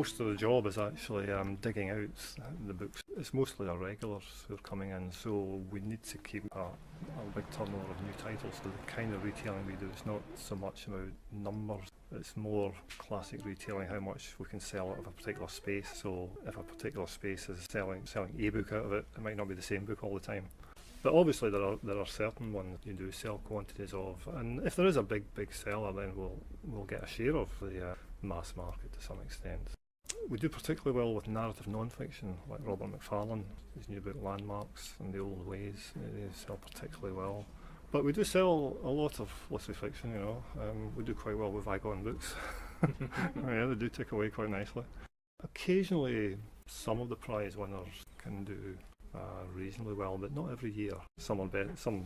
Most of the job is actually digging out the books. It's mostly our regulars who are coming in, so we need to keep a big turnover of new titles. So the kind of retailing we do is not so much about numbers, it's more classic retailing, how much we can sell out of a particular space. So if a particular space is selling a book out of it, it might not be the same book all the time. But obviously there are certain ones you do sell quantities of, and if there is a big seller, then we'll get a share of the mass market to some extent. We do particularly well with narrative non-fiction, like Robert Macfarlane, his new book Landmarks and The Old Ways. They sell particularly well. But we do sell a lot of literary fiction, you know. We do quite well with Vagabond books. Yeah, they do tick away quite nicely. Occasionally, some of the prize winners can do reasonably well, but not every year. Some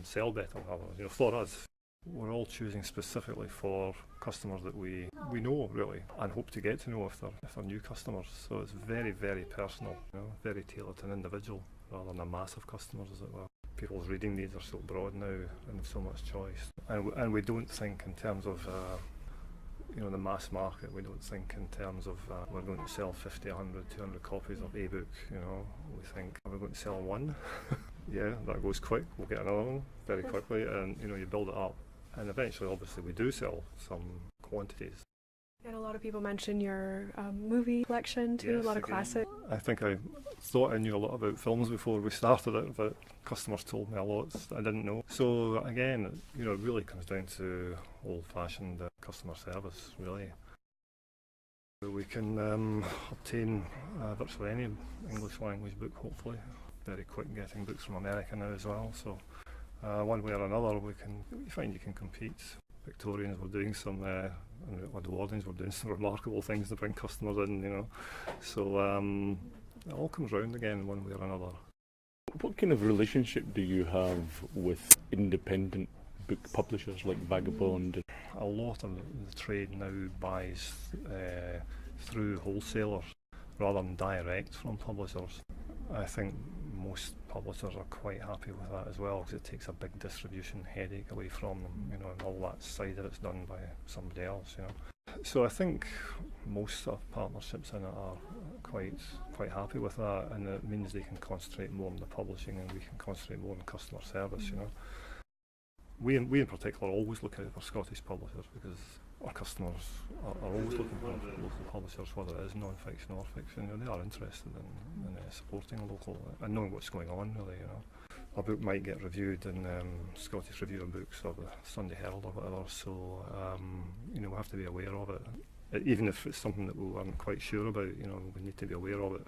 sell better than others. You know, for us, we're all choosing specifically for customers that we know really and hope to get to know if they're new customers. So it's very, very personal, you know, very tailored to an individual rather than a mass of customers, as it were. People's reading needs are so broad now and so much choice, and we don't think in terms of you know, the mass market. We don't think in terms of we're going to sell 50, 100, 200 copies of a book, you know. We think, are we going to sell one? Yeah, that goes quick, we'll get another one very quickly, and you know, you build it up. And eventually, obviously, we do sell some quantities. And a lot of people mention your movie collection too, Yes, a lot of again, classics. I think I thought I knew a lot about films before we started it, but customers told me a lot I didn't know. So again, you know, it really comes down to old-fashioned customer service, really. We can obtain virtually any English language book, hopefully. Very quick getting books from America now as well, so one way or another we find you can compete. Victorians were doing some, or the Wardens were doing some remarkable things to bring customers in, you know. So it all comes round again one way or another. What kind of relationship do you have with independent book publishers like Vagabond? A lot of the trade now buys through wholesalers rather than direct from publishers. I think most publishers are quite happy with that as well, because it takes a big distribution headache away from them, you know, and all that side of it's done by somebody else, you know. So I think most of partnerships in it are quite happy with that, and it means they can concentrate more on the publishing and we can concentrate more on customer service, you know. We in particular always look out for Scottish publishers, because our customers are always looking for local publishers, whether it is non-fiction or fiction. You know, they are interested in supporting local and knowing what's going on, really, you know. A book might get reviewed in Scottish Review of Books or the Sunday Herald or whatever, so you know, we have to be aware of it. Even if it's something that we weren't quite sure about, you know, we need to be aware of it.